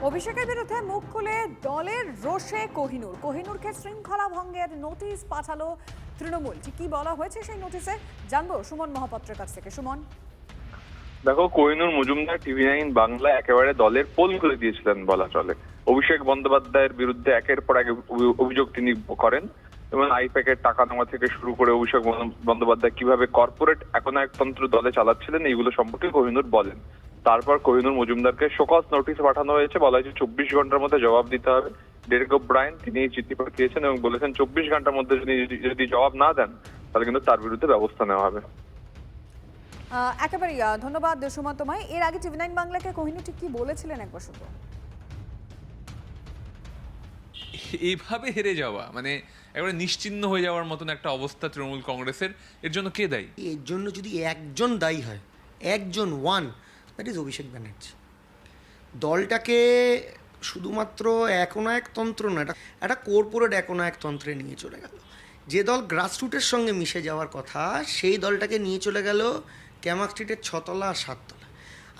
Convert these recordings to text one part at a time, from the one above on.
অভিষেকের বিরুদ্ধে মুখ খুলে দলের রোষে কোহিনূরকে শৃঙ্খলা ভঙ্গের নোটিশ পাঠালো তৃণমূল। ঠিক কি বলা হয়েছে সেই নোটিশে জানবো সুমন মহাপাত্রের কাছ থেকে। সুমন, দেখো, কোহিনূর মজুমদার TV9 বাংলা একেবারে দলের পোল খুলে দিয়েছিলেন বলা চলে। অভিষেক বন্দ্যোপাধ্যায়ের বিরুদ্ধে একের পর এক অভিযোগ তিনি করেন এবং আইপ্যাকের টাকা নেওয়া থেকে শুরু করে অভিষেক বন্দ্যোপাধ্যায় কিভাবে কর্পোরেট একনায়কতন্ত্র দলে চালাচ্ছিলেন এইগুলো সম্পর্কে কোহিনূর বলেন। তারপর কোহিনূর মজুমদারকে শোকজ নোটিশ পাঠানো হয়েছে। বলা হয়েছে 24 ঘন্টার মধ্যে জবাব দিতে হবে। ডেরেক ওব্রায়েন তিনি এই চিঠি পাঠিয়েছেন এবং বলেছেন 24 ঘন্টার মধ্যে যদি জবাব না দেন তাহলে কিন্তু তার বিরুদ্ধে ব্যবস্থা নেওয়া হবে। একেবারেই ধন্যবাদ সুমন তোমায়। এর আগে TV9 বাংলাকে কোহিনূর ঠিক কি বলেছিলেন একবার শুধু। এইভাবে হেরে যাওয়া মানে একেবারে নিশ্চিহ্ন হয়ে যাওয়ার মতন একটা অবস্থা তৃণমূল কংগ্রেসের, এর জন্য কে দায়ী? এর জন্য যদি একজন দায়ী হয়, একজন দ্যাট ইজ অভিষেক ব্যানার্জি। দলটাকে শুধুমাত্র একনায়কতন্ত্র না, একটা কর্পোরেট একনায়কতন্ত্রে নিয়ে চলে গেল। যে দল গ্রাসরুটের সঙ্গে মিশে যাওয়ার কথা সেই দলটাকে নিয়ে চলে গেল ক্যামাক স্ট্রিটের 6 তলা আর 7 তলা।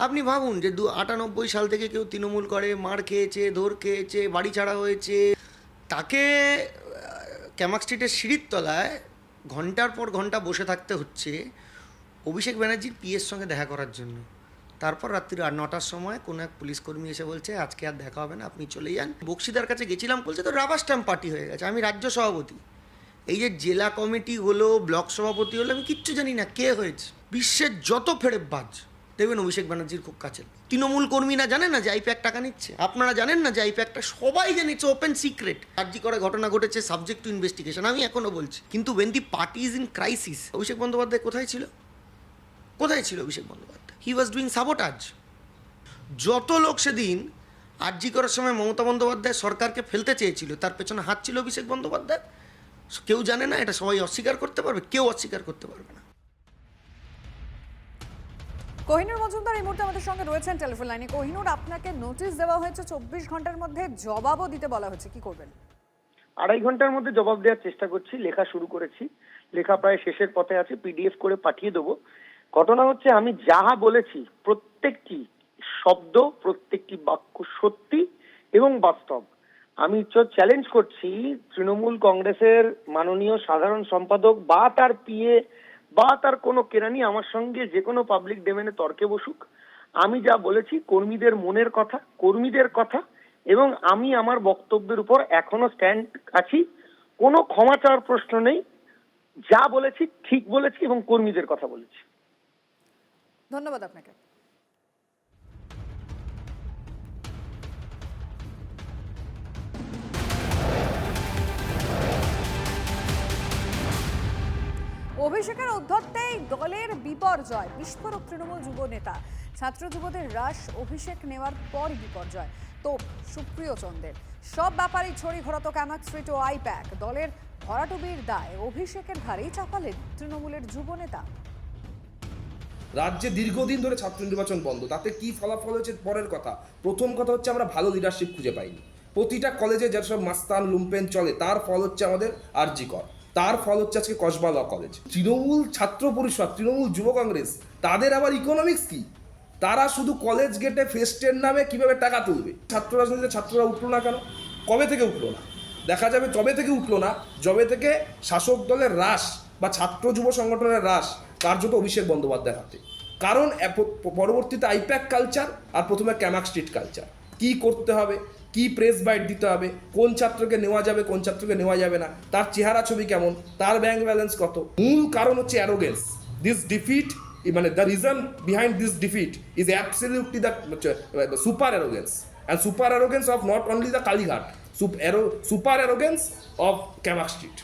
আপনি ভাবুন যে 98 সাল থেকে কেউ তৃণমূল করে, মার খেয়েছে, ধর খেয়েছে, বাড়ি ছাড়া হয়েছে, তাকে ক্যামাক স্ট্রিটের সিঁড়ির তলায় ঘন্টার পর ঘন্টা বসে থাকতে হচ্ছে অভিষেক ব্যানার্জির পিএর সঙ্গে দেখা করার জন্য। তারপর রাত্রি 9টার সময় কোনো এক পুলিশ কর্মী এসে বলছে আজকে আর দেখা হবে না, আপনি চলে যান। বক্সিদার কাছে গেছিলাম, বলছে তো রাবার স্ট্যাম্প পার্টি হয়ে গেছে, আমি রাজ্য সভাপতি। এই যে জেলা কমিটি হলো, ব্লক সভাপতি হলো, আমি কিচ্ছু জানি না কে হয়েছে। বিশ্বের যত ফেরেববাজ দেখবেন অভিষেক ব্যানার্জির খুব কাছে। তৃণমূল কর্মীরা জানেন না যে আইপ্যাক টাকা নিচ্ছে? আপনারা জানেন না যে আইপ্যাকটা? সবাই জানে, ইটস ওপেন সিক্রেট। কার্যি করে ঘটনা ঘটেছে, সাবজেক্ট টু ইনভেস্টিগেশন, আমি এখনো বলছি। কিন্তু when the party is in crisis, Abhishek Bandyopadhyay কোথায় ছিল? কোথায় ছিল Abhishek Bandyopadhyay? He was doing sabotage. যত লোক সেদিন আরজি করার সময় মমতা বন্দ্যোপাধ্যায় সরকারকে ফেলতে চেয়েছিল, তার পেছনে হাত ছিল অভিষেক বন্দ্যোপাধ্যায়। কেউ জানে না, এটা সবাই অস্বীকার করতে পারবে? কেউ অস্বীকার করতে পারবে না। কোহিনূর মজুমদার এই মুহূর্তে আমাদের সঙ্গে রয়েছেন টেলিফোন লাইনে। কোহিনূর, আপনাকে নোটিশ দেওয়া হয়েছে, 24 ঘন্টার মধ্যে জবাবও দিতে বলা হয়েছে, কি করবেন? 2.5 ঘন্টার মধ্যে জবাব দেওয়ার চেষ্টা করছি। লেখা শুরু করেছি, লেখা প্রায় শেষের পথে আছে, পিডিএফ করে পাঠিয়ে দেবো। ঘটনা হচ্ছে, আমি যাহা বলেছি প্রত্যেকটি শব্দ, প্রত্যেকটি বাক্য সত্যি এবং বাস্তব। আমি চ্যালেঞ্জ করছি তৃণমূল কংগ্রেসের মাননীয় সাধারণ সম্পাদক বা তার পিএ বা তার কোনো কেরানি আমার সঙ্গে যে কোনো পাবলিক ডোমেনে তর্কে বসুক। আমি যা বলেছি কর্মীদের মনের কথা, কর্মীদের কথা, এবং আমি আমার বক্তব্যের উপর এখনো স্ট্যান্ড আছি। কোনো ক্ষমা চাওয়ার প্রশ্ন নেই। যা বলেছি ঠিক বলেছি এবং কর্মীদের কথা বলেছি। ধন্যবাদ আপনাকে। অভিষেকের ঔদ্ধত্যেই দলের বিপর্যয়, বিস্ফোরক তৃণমূল যুব নেতা। ছাত্র যুবদের হ্রাস, অভিষেক নেওয়ার পর বিপর্যয়। তো সুপ্রিয় চন্দ্রের সব ব্যাপারে ছড়ি ঘোরাতো ক্যামাক স্ট্রিট ও আইপ্যাক। দলের ভরাডুবির দায় অভিষেকের ঘাড়েই চাপালেন তৃণমূলের যুব নেতা। রাজ্যে দীর্ঘদিন ধরে ছাত্র নির্বাচন বন্ধ, তাতে কি ফলাফল হয়েছে পরের কথা। প্রথম কথা হচ্ছে আমরা ভালো লিডারশিপ খুঁজে পাইনি। প্রতিটা কলেজে যেসব মাস্তান লুম্পেন চলে তার ফল হচ্ছে আমাদের আরজি কর, তার ফল হচ্ছে আজকে কসবা ল কলেজ। তৃণমূল ছাত্র পরিষদ, তৃণমূল যুব কংগ্রেস, তাদের আবার ইকোনমিক্স কি? তারা শুধু কলেজ গেটে ফেস্টের নামে কিভাবে টাকা তুলবে। ছাত্র রাজনীতিতে ছাত্ররা উঠলো না কেন? কবে থেকে উঠলো না? দেখা যাবে তবে থেকে উঠলো না যবে থেকে শাসক দলের হ্রাস বা ছাত্র যুব সংগঠনের হ্রাস কার্যত অভিষেক বন্দ্যোপাধ্যায়ের হাতে। কারণ পরবর্তীতে আইপ্যাক কালচার আর প্রথমে ক্যামাক স্ট্রিট কালচার। কি করতে হবে, কি প্রেস বাইট দিতে হবে, কোন ছাত্রকে নেওয়া যাবে, কোন ছাত্রকে নেওয়া যাবে না, তার চেহারা ছবি কেমন, তার ব্যাংক ব্যালেন্স কত। মূল কারণ হচ্ছে অ্যারোগেন্স। দিস ডিফিট, মানে the reason behind this defeat is absolutely the super arrogance, and super arrogance of not only the Kalighat, super arrogance of Camac street.